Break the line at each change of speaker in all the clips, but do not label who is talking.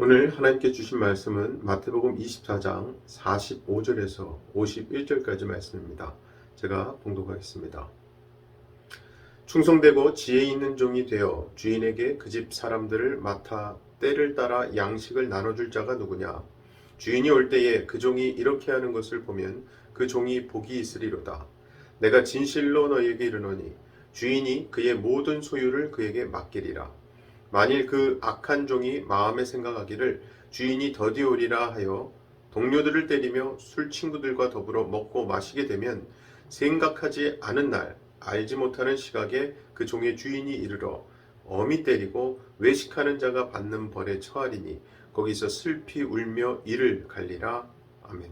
오늘 하나님께 주신 말씀은 마태복음 24장 45절에서 51절까지 말씀입니다. 제가 봉독하겠습니다. 충성되고 지혜 있는 종이 되어 주인에게 그 집 사람들을 맡아 때를 따라 양식을 나눠줄 자가 누구냐? 주인이 올 때에 그 종이 이렇게 하는 것을 보면 그 종이 복이 있으리로다. 내가 진실로 너희에게 이르노니 주인이 그의 모든 소유를 그에게 맡기리라. 만일 그 악한 종이 마음에 생각하기를 주인이 더디 오리라 하여 동료들을 때리며 술 친구들과 더불어 먹고 마시게 되면 생각하지 않은 날 알지 못하는 시각에 그 종의 주인이 이르러 엄히 때리고 외식하는 자가 받는 벌에 처하리니 거기서 슬피 울며 이를 갈리라. 아멘.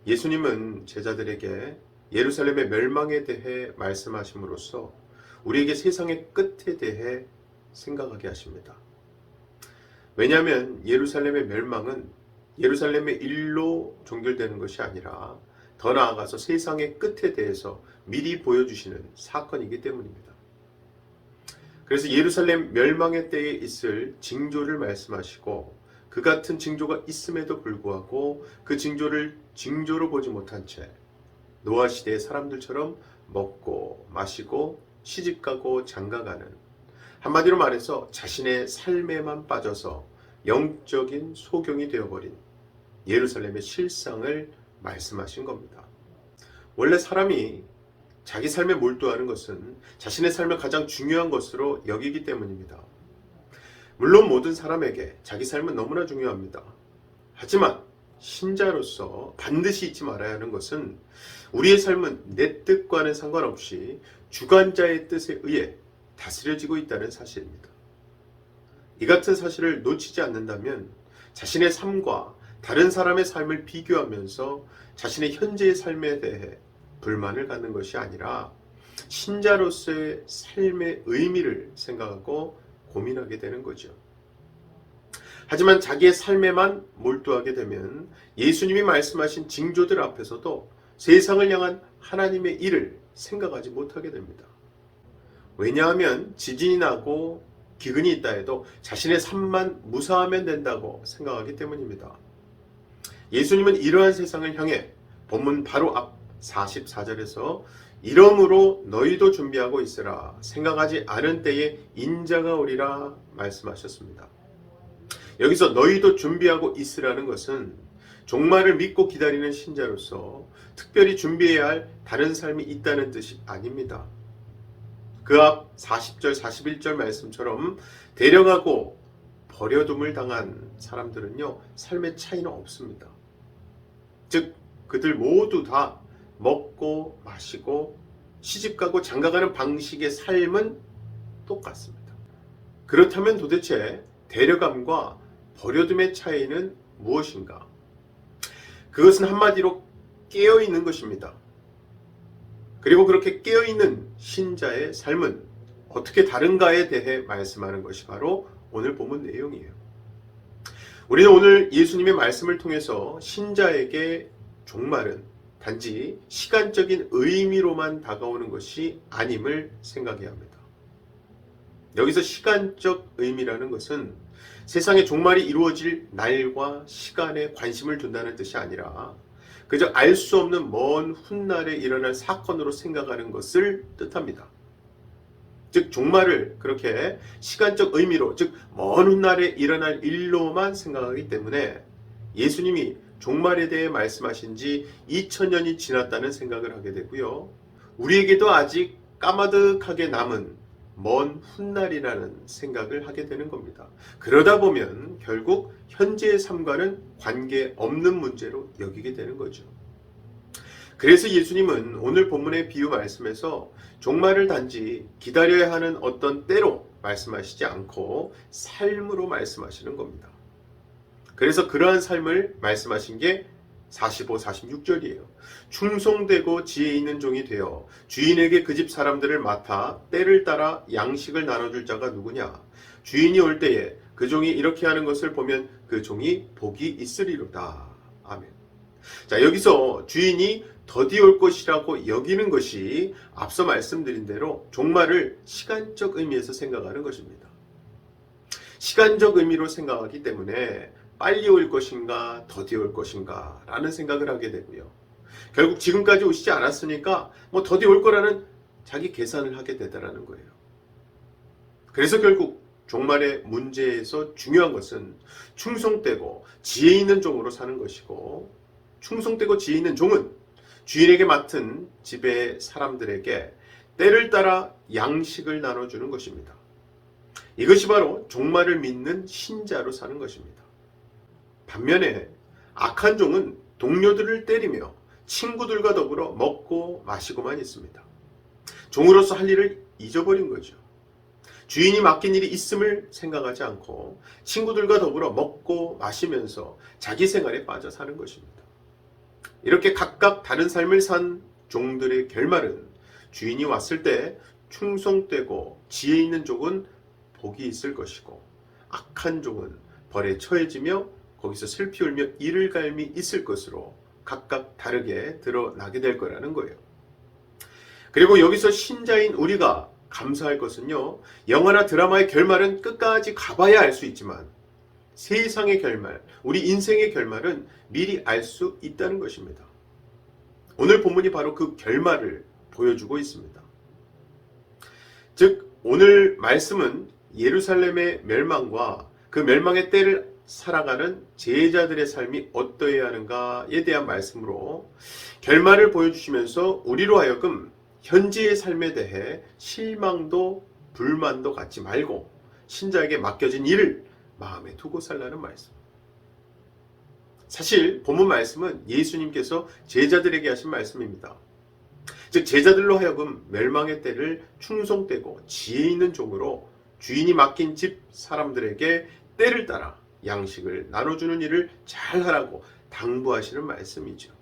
예수님은 제자들에게 예루살렘의 멸망에 대해 말씀하심으로써 우리에게 세상의 끝에 대해 생각하게 하십니다. 왜냐하면 예루살렘의 멸망은 예루살렘의 일로 종결되는 것이 아니라 더 나아가서 세상의 끝에 대해서 미리 보여주시는 사건이기 때문입니다. 그래서 예루살렘 멸망의 때에 있을 징조를 말씀하시고 그 같은 징조가 있음에도 불구하고 그 징조를 징조로 보지 못한 채 노아 시대의 사람들처럼 먹고 마시고 시집가고 장가가는, 한마디로 말해서 자신의 삶에만 빠져서 영적인 소경이 되어버린 예루살렘의 실상을 말씀하신 겁니다. 원래 사람이 자기 삶에 몰두하는 것은 자신의 삶을 가장 중요한 것으로 여기기 때문입니다. 물론 모든 사람에게 자기 삶은 너무나 중요합니다. 하지만 신자로서 반드시 잊지 말아야 하는 것은 우리의 삶은 내 뜻과는 상관없이 주관자의 뜻에 의해 다스려지고 있다는 사실입니다. 이 같은 사실을 놓치지 않는다면 자신의 삶과 다른 사람의 삶을 비교하면서 자신의 현재의 삶에 대해 불만을 갖는 것이 아니라 신자로서의 삶의 의미를 생각하고 고민하게 되는 거죠. 하지만 자기의 삶에만 몰두하게 되면 예수님이 말씀하신 징조들 앞에서도 세상을 향한 하나님의 일을 생각하지 못하게 됩니다. 왜냐하면 지진이 나고 기근이 있다 해도 자신의 삶만 무사하면 된다고 생각하기 때문입니다. 예수님은 이러한 세상을 향해 본문 바로 앞 44절에서 이러므로 너희도 준비하고 있으라 생각하지 않은 때에 인자가 오리라 말씀하셨습니다. 여기서 너희도 준비하고 있으라는 것은 종말을 믿고 기다리는 신자로서 특별히 준비해야 할 다른 삶이 있다는 뜻이 아닙니다. 그 앞 40절, 41절 말씀처럼 데려가고 버려둠을 당한 사람들은요, 삶의 차이는 없습니다. 즉, 그들 모두 다 먹고 마시고 시집가고 장가가는 방식의 삶은 똑같습니다. 그렇다면 도대체 데려감과 버려둠의 차이는 무엇인가? 그것은 한마디로 깨어있는 것입니다. 그리고 그렇게 깨어있는 신자의 삶은 어떻게 다른가에 대해 말씀하는 것이 바로 오늘 본문 내용이에요. 우리는 오늘 예수님의 말씀을 통해서 신자에게 종말은 단지 시간적인 의미로만 다가오는 것이 아님을 생각해야 합니다. 여기서 시간적 의미라는 것은 세상의 종말이 이루어질 날과 시간에 관심을 둔다는 뜻이 아니라 그저 알 수 없는 먼 훗날에 일어날 사건으로 생각하는 것을 뜻합니다. 즉 종말을 그렇게 시간적 의미로, 즉 먼 훗날에 일어날 일로만 생각하기 때문에 예수님이 종말에 대해 말씀하신 지 2000년이 지났다는 생각을 하게 되고요. 우리에게도 아직 까마득하게 남은 먼 훗날이라는 생각을 하게 되는 겁니다. 그러다 보면 결국 현재의 삶과는 관계없는 문제로 여기게 되는 거죠. 그래서 예수님은 오늘 본문의 비유 말씀에서 종말을 단지 기다려야 하는 어떤 때로 말씀하시지 않고 삶으로 말씀하시는 겁니다. 그래서 그러한 삶을 말씀하신 게 45, 46절이에요. 충성되고 지혜 있는 종이 되어 주인에게 그 집 사람들을 맡아 때를 따라 양식을 나눠줄 자가 누구냐? 주인이 올 때에 그 종이 이렇게 하는 것을 보면 그 종이 복이 있으리로다. 아멘. 자, 여기서 주인이 더디 올 것이라고 여기는 것이 앞서 말씀드린 대로 종말을 시간적 의미에서 생각하는 것입니다. 시간적 의미로 생각하기 때문에 빨리 올 것인가 더디 올 것인가 라는 생각을 하게 되고요. 결국 지금까지 오시지 않았으니까 뭐 더디 올 거라는 자기 계산을 하게 되더라는 거예요. 그래서 결국 종말의 문제에서 중요한 것은 충성되고 지혜 있는 종으로 사는 것이고, 충성되고 지혜 있는 종은 주인에게 맡은 집의 사람들에게 때를 따라 양식을 나눠주는 것입니다. 이것이 바로 종말을 믿는 신자로 사는 것입니다. 반면에 악한 종은 동료들을 때리며 친구들과 더불어 먹고 마시고만 있습니다. 종으로서 할 일을 잊어버린 거죠. 주인이 맡긴 일이 있음을 생각하지 않고 친구들과 더불어 먹고 마시면서 자기 생활에 빠져 사는 것입니다. 이렇게 각각 다른 삶을 산 종들의 결말은 주인이 왔을 때 충성되고 지혜 있는 종은 복이 있을 것이고, 악한 종은 벌에 처해지며 거기서 슬피 울며 이를 갈미 있을 것으로 각각 다르게 드러나게 될 거라는 거예요. 그리고 여기서 신자인 우리가 감사할 것은요, 영화나 드라마의 결말은 끝까지 가봐야 알 수 있지만 세상의 결말, 우리 인생의 결말은 미리 알 수 있다는 것입니다. 오늘 본문이 바로 그 결말을 보여주고 있습니다. 즉 오늘 말씀은 예루살렘의 멸망과 그 멸망의 때를 살아가는 제자들의 삶이 어떠해야 하는가에 대한 말씀으로 결말을 보여주시면서 우리로 하여금 현재의 삶에 대해 실망도 불만도 갖지 말고 신자에게 맡겨진 일을 마음에 두고 살라는 말씀. 사실 본문 말씀은 예수님께서 제자들에게 하신 말씀입니다. 즉 제자들로 하여금 멸망의 때를 충성되고 지혜 있는 종으로 주인이 맡긴 집 사람들에게 때를 따라 양식을 나눠주는 일을 잘 하라고 당부하시는 말씀이죠.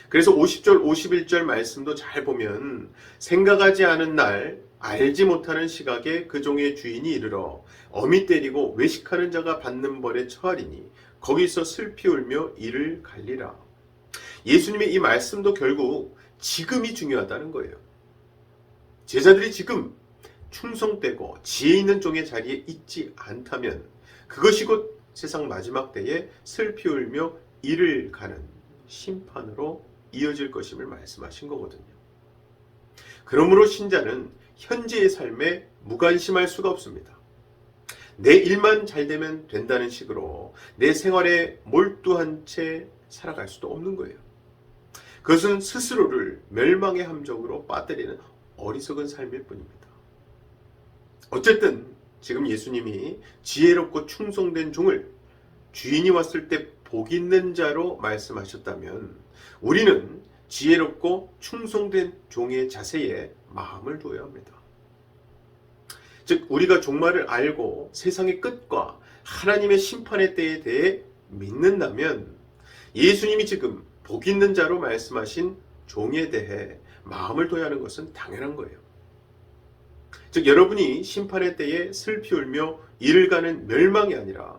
그래서 50절 51절 말씀도 잘 보면 생각하지 않은 날 알지 못하는 시각에 그 종의 주인이 이르러 어미 때리고 외식하는 자가 받는 벌에 처하리니 거기서 슬피 울며 이를 갈리라. 예수님의 이 말씀도 결국 지금이 중요하다는 거예요. 제자들이 지금 충성되고 지혜 있는 종의 자리에 있지 않다면 그것이 곧 세상 마지막 때에 슬피 울며 이를 가는 심판으로 이어질 것임을 말씀하신 거거든요. 그러므로 신자는 현재의 삶에 무관심할 수가 없습니다. 내 일만 잘 되면 된다는 식으로 내 생활에 몰두한 채 살아갈 수도 없는 거예요. 그것은 스스로를 멸망의 함정으로 빠뜨리는 어리석은 삶일 뿐입니다. 어쨌든 지금 예수님이 지혜롭고 충성된 종을 주인이 왔을 때 복 있는 자로 말씀하셨다면 우리는 지혜롭고 충성된 종의 자세에 마음을 두어야 합니다. 즉 우리가 종말을 알고 세상의 끝과 하나님의 심판의 때에 대해 믿는다면 예수님이 지금 복 있는 자로 말씀하신 종에 대해 마음을 둬야 하는 것은 당연한 거예요. 즉 여러분이 심판의 때에 슬피 울며 이를 가는 멸망이 아니라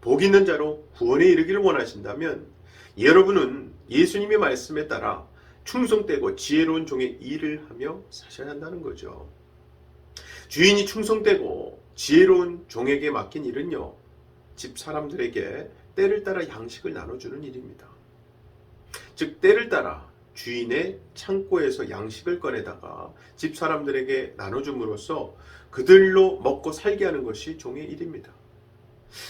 복 있는 자로 구원에 이르기를 원하신다면 여러분은 예수님의 말씀에 따라 충성되고 지혜로운 종의 일을 하며 사셔야 한다는 거죠. 주인이 충성되고 지혜로운 종에게 맡긴 일은요, 집 사람들에게 때를 따라 양식을 나눠주는 일입니다. 즉 때를 따라 주인의 창고에서 양식을 꺼내다가 집 사람들에게 나눠줌으로써 그들로 먹고 살게 하는 것이 종의 일입니다.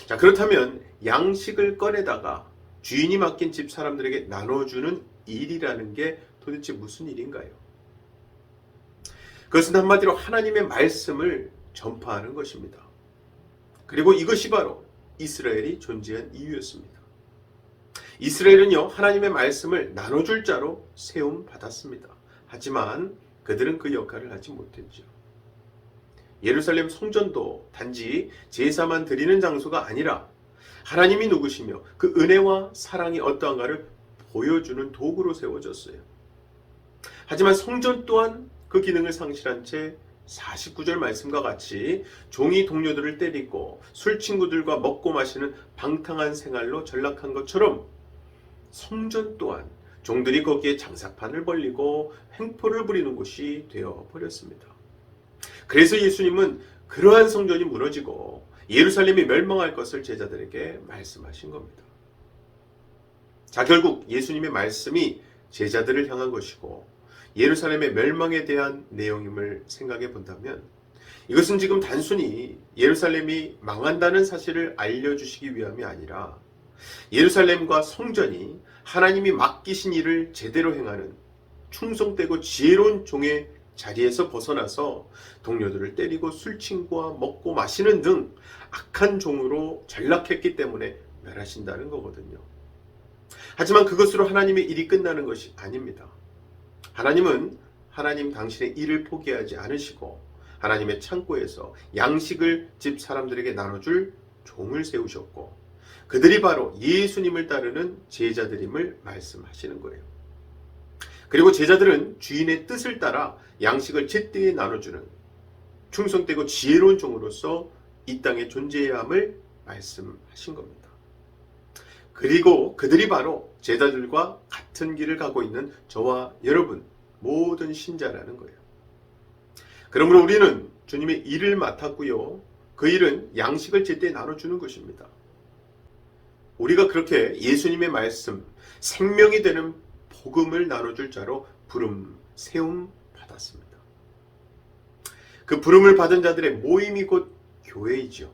자, 그렇다면 양식을 꺼내다가 주인이 맡긴 집 사람들에게 나눠주는 일이라는 게 도대체 무슨 일인가요? 그것은 한마디로 하나님의 말씀을 전파하는 것입니다. 그리고 이것이 바로 이스라엘이 존재한 이유였습니다. 이스라엘은요, 하나님의 말씀을 나눠줄 자로 세움 받았습니다. 하지만 그들은 그 역할을 하지 못했죠. 예루살렘 성전도 단지 제사만 드리는 장소가 아니라 하나님이 누구시며 그 은혜와 사랑이 어떠한가를 보여주는 도구로 세워졌어요. 하지만 성전 또한 그 기능을 상실한 채 49절 말씀과 같이 종이 동료들을 때리고 술 친구들과 먹고 마시는 방탕한 생활로 전락한 것처럼 성전 또한 종들이 거기에 장사판을 벌리고 횡포를 부리는 곳이 되어버렸습니다. 그래서 예수님은 그러한 성전이 무너지고 예루살렘이 멸망할 것을 제자들에게 말씀하신 겁니다. 자, 결국 예수님의 말씀이 제자들을 향한 것이고 예루살렘의 멸망에 대한 내용임을 생각해 본다면 이것은 지금 단순히 예루살렘이 망한다는 사실을 알려주시기 위함이 아니라 예루살렘과 성전이 하나님이 맡기신 일을 제대로 행하는 충성되고 지혜로운 종의 자리에서 벗어나서 동료들을 때리고 술 친구와 먹고 마시는 등 악한 종으로 전락했기 때문에 멸하신다는 거거든요. 하지만 그것으로 하나님의 일이 끝나는 것이 아닙니다. 하나님은 하나님 당신의 일을 포기하지 않으시고 하나님의 창고에서 양식을 집 사람들에게 나눠줄 종을 세우셨고 그들이 바로 예수님을 따르는 제자들임을 말씀하시는 거예요. 그리고 제자들은 주인의 뜻을 따라 양식을 제때에 나눠주는 충성되고 지혜로운 종으로서 이 땅에 존재해야 함을 말씀하신 겁니다. 그리고 그들이 바로 제자들과 같은 길을 가고 있는 저와 여러분 모든 신자라는 거예요. 그러므로 우리는 주님의 일을 맡았고요. 그 일은 양식을 제때 나눠주는 것입니다. 우리가 그렇게 예수님의 말씀, 생명이 되는 복음을 나눠줄 자로 부름, 세움 받았습니다. 그 부름을 받은 자들의 모임이 곧 교회이죠.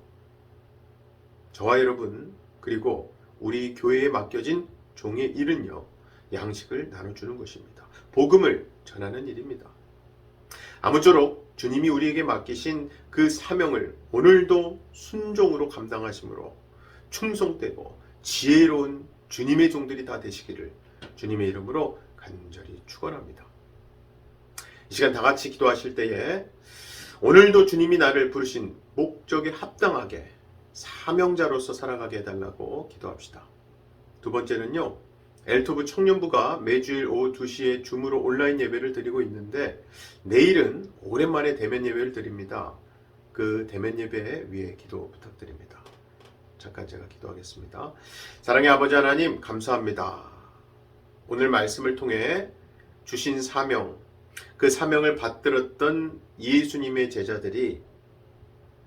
저와 여러분 그리고 우리 교회에 맡겨진 종의 일은요. 양식을 나눠주는 것입니다. 복음을 전하는 일입니다. 아무쪼록 주님이 우리에게 맡기신 그 사명을 오늘도 순종으로 감당하심으로 충성되고 지혜로운 주님의 종들이 다 되시기를 주님의 이름으로 간절히 축원합니다. 이 시간 다 같이 기도하실 때에 오늘도 주님이 나를 부르신 목적에 합당하게 사명자로서 살아가게 해달라고 기도합시다. 두 번째는요. 엘토브 청년부가 매주일 오후 2시에 줌으로 온라인 예배를 드리고 있는데 내일은 오랜만에 대면 예배를 드립니다. 그 대면 예배 위에 기도 부탁드립니다. 잠깐 제가 기도하겠습니다. 사랑의 아버지 하나님 감사합니다. 오늘 말씀을 통해 주신 사명, 그 사명을 받들었던 예수님의 제자들이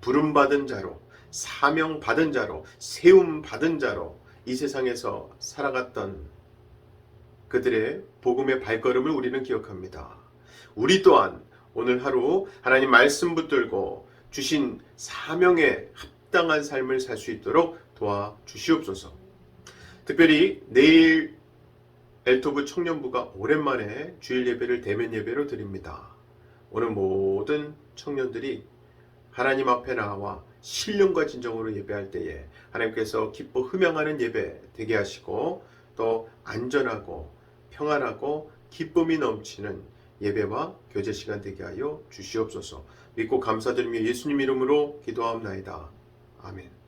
부름받은 자로, 사명받은 자로, 세움받은 자로 이 세상에서 살아갔던 그들의 복음의 발걸음을 우리는 기억합니다. 우리 또한 오늘 하루 하나님 말씀 붙들고 주신 사명에 합당한 삶을 살 수 있도록 도와주시옵소서. 특별히 내일 엘토브 청년부가 오랜만에 주일 예배를 대면 예배로 드립니다. 오늘 모든 청년들이 하나님 앞에 나와 신령과 진정으로 예배할 때에 하나님께서 기뻐 흠양하는 예배 되게 하시고 또 안전하고 평안하고 기쁨이 넘치는 예배와 교제 시간 되게 하여 주시옵소서. 믿고 감사드리며 예수님 이름으로 기도하옵나이다. 아멘.